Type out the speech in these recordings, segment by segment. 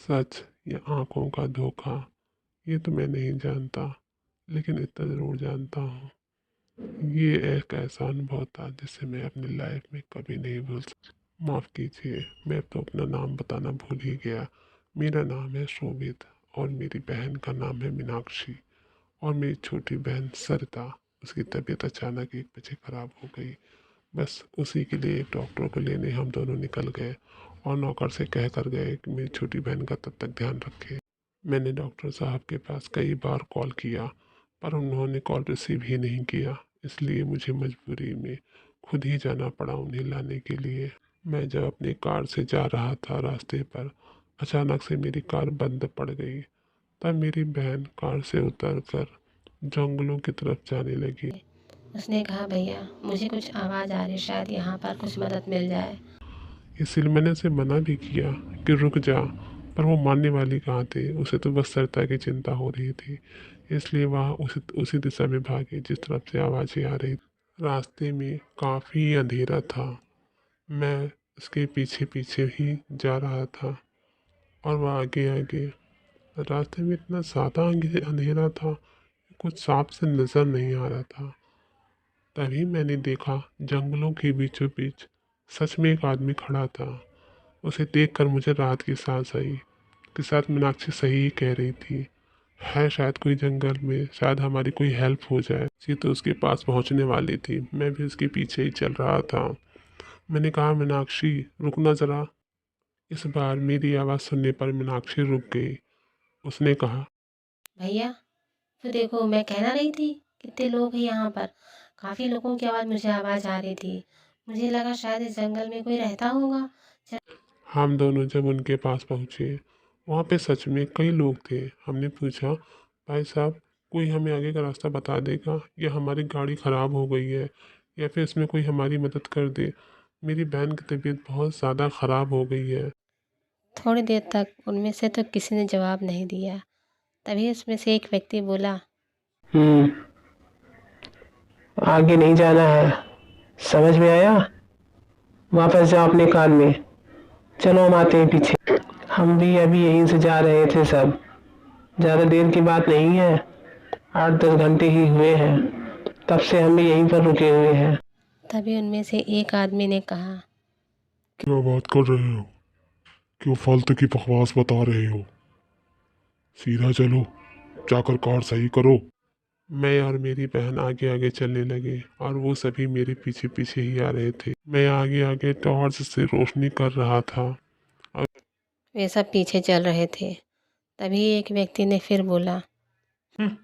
सच या आंखों का धोखा, ये तो मैं नहीं जानता, लेकिन इतना ज़रूर जानता हूँ। ये एक ऐसा अनुभव था जिसे मैं अपनी लाइफ में कभी नहीं भूल सकता। माफ़ कीजिए, मैं तो अपना नाम बताना भूल ही गया। मेरा नाम है शोभित और मेरी बहन का नाम है मीनाक्षी। और मेरी छोटी बहन सरिता, उसकी तबीयत अचानक 1 बजे ख़राब हो गई। बस उसी के लिए एक डॉक्टर को लेने हम दोनों निकल गए और नौकर से कह कर गए कि मेरी छोटी बहन का तब तक ध्यान रखें। मैंने डॉक्टर साहब के पास कई बार कॉल किया, पर उन्होंने कॉल रिसीव ही नहीं किया। इसलिए मुझे मजबूरी में खुद ही जाना पड़ा उन्हें लाने के लिए। मैं जब अपनी कार से जा रहा था, रास्ते पर अचानक से मेरी कार बंद पड़ गई। तब मेरी बहन कार से उतरकर जंगलों की तरफ जाने लगी। उसने कहा भैया मुझे कुछ आवाज़ आ रही है, शायद यहाँ पर कुछ मदद मिल जाए। इसलिए मैंने उसे मना भी किया कि रुक जा, पर वो मानने वाली कहाँ थी। उसे तो बस सरिता की चिंता हो रही थी, इसलिए वह उसी उसी दिशा में भागी जिस तरफ से आवाज़ें आ रही। रास्ते में काफ़ी अंधेरा था। मैं उसके पीछे पीछे ही जा रहा था और वह आगे आगे। रास्ते में इतना ज़्यादा अंधेरा था, कुछ साफ से नज़र नहीं आ रहा था। तभी मैंने देखा जंगलों के बीचों बीच सच में एक आदमी खड़ा था। उसे देखकर मुझे राहत की सांस आई कि शायद मीनाक्षी सही ही कह रही थी। है शायद कोई जंगल में, शायद हमारी कोई हेल्प हो जाए। सी तो उसके पास पहुंचने वाली थी, मैं भी उसके पीछे ही चल रहा था। मैंने कहा, मीनाक्षी रुकना ज़रा। इस बार मेरी आवाज़ सुनने पर मीनाक्षी रुक गई। उसने कहा, भैया तो देखो, मैं कह ना रही थी कितने लोग हैं यहाँ पर। काफ़ी लोगों की आवाज़, मुझे आवाज़ आ रही थी। मुझे लगा शायद इस जंगल में कोई रहता होगा। हम दोनों जब उनके पास पहुँचे, वहाँ पे सच में कई लोग थे। हमने पूछा, भाई साहब कोई हमें आगे का रास्ता बता देगा, या हमारी गाड़ी ख़राब हो गई है, या फिर इसमें कोई हमारी मदद कर दे। मेरी बहन की तबीयत बहुत ज़्यादा ख़राब हो गई है। थोड़ी देर तक उनमें से तो किसी ने जवाब नहीं दिया। तभी उसमें से एक व्यक्ति बोला, हम्म। आगे नहीं जाना है, समझ में आया? वापस जाओ अपने कार में। चलो हम आते हैं पीछे। हम भी अभी यहीं से जा रहे थे सब। ज़्यादा देर की बात नहीं है, 8-10 घंटे ही हुए हैं। तब से हम भी यहीं पर रुके हुए हैं। तभी उनमें से एक आदमी ने कहा, क्या बात कर रहे हो? क्यों फालतू की बकवास बता रहे हो? सीधा चलो, जाकर कार सही करो। मैं और मेरी बहन आगे आगे चलने लगे और वो सभी मेरे पीछे पीछे ही आ रहे थे। मैं आगे आगे टॉर्च से रोशनी कर रहा था। वे सब पीछे चल रहे थे। तभी एक व्यक्ति ने फिर बोला, हम्म,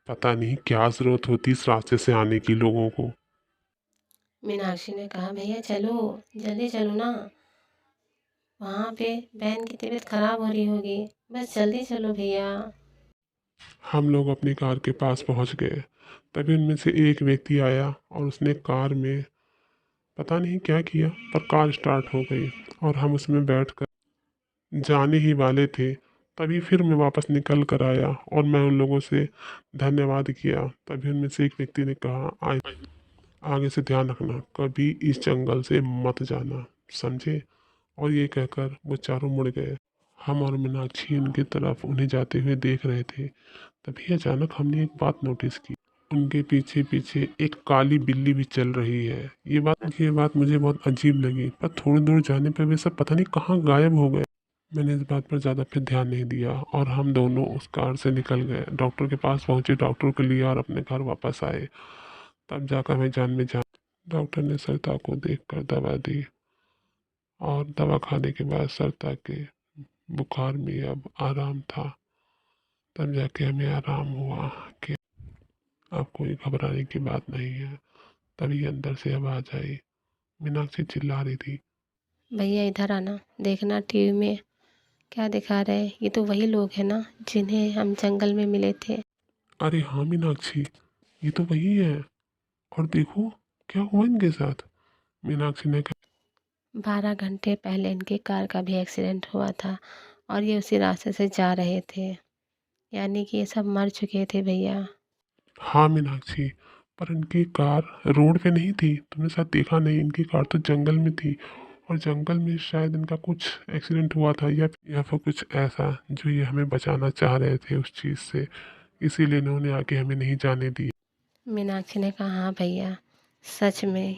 पता नहीं क्या जरूरत होती इस रास्ते से आने की लोगों को। मीनाक्षी ने कहा, भैया चलो, जल्दी चलो ना। वहाँ पे बहन की तबीयत खराब हो रही होगी, बस जल्दी चलो भैया। हम लोग अपनी कार के पास पहुंच गए। तभी उनमें से एक व्यक्ति आया और उसने कार में पता नहीं क्या किया, पर कार स्टार्ट हो गई और हम उसमें बैठकर जाने ही वाले थे। तभी फिर मैं वापस निकल कर आया और मैं उन लोगों से धन्यवाद किया। तभी उनमें से एक व्यक्ति ने कहा, आगे से ध्यान रखना, कभी इस जंगल से मत जाना, समझे? और ये कहकर वो चारों मुड़ गए। हम और मीनाक्षी उनकी तरफ उन्हें जाते हुए देख रहे थे। तभी अचानक हमने एक बात नोटिस की। उनके पीछे पीछे एक काली बिल्ली भी चल रही है। ये बात मुझे बहुत अजीब लगी, पर थोड़ी दूर जाने पर वे सब पता नहीं कहाँ गायब हो गए। मैंने इस बात पर ज़्यादा फिर ध्यान नहीं दिया और हम दोनों उस कार से निकल गए। डॉक्टर के पास पहुंचे, डॉक्टर को लिया और अपने घर वापस आए। तब जाकर हमें जान में जान। डॉक्टर ने सरिता को देखकर दवा दी और दवा खाने के बाद सरिता के बुखार में अब आराम था। तब जाके हमें आराम हुआ कि अब कोई घबराने की बात नहीं है। तभी अंदर से आवाज़ आई। मीनाक्षी चिल्ला रही थी, भैया इधर आना, देखना टीवी में क्या दिखा रहे हैं। ये तो वही लोग हैं ना जिन्हें हम जंगल में मिले थे। अरे हाँ मीनाक्षी, ये तो वही है। और देखो क्या हुआ इनके साथ। मीनाक्षी ने 12 घंटे पहले इनकी कार का भी एक्सीडेंट हुआ था और ये उसी रास्ते से जा रहे थे। यानी कि ये सब मर चुके थे भैया। हाँ मीनाक्षी, पर इनकी कार रोड पे नहीं थी, तुमने शायद देखा नहीं, इनकी कार तो जंगल में थी। और जंगल में शायद इनका कुछ एक्सीडेंट हुआ था या फिर कुछ ऐसा जो ये हमें बचाना चाह रहे थे उस चीज़ से, इसीलिए इन्होंने आगे हमें नहीं जाने दिया। मीनाक्षी ने कहा हाँ भैया, सच में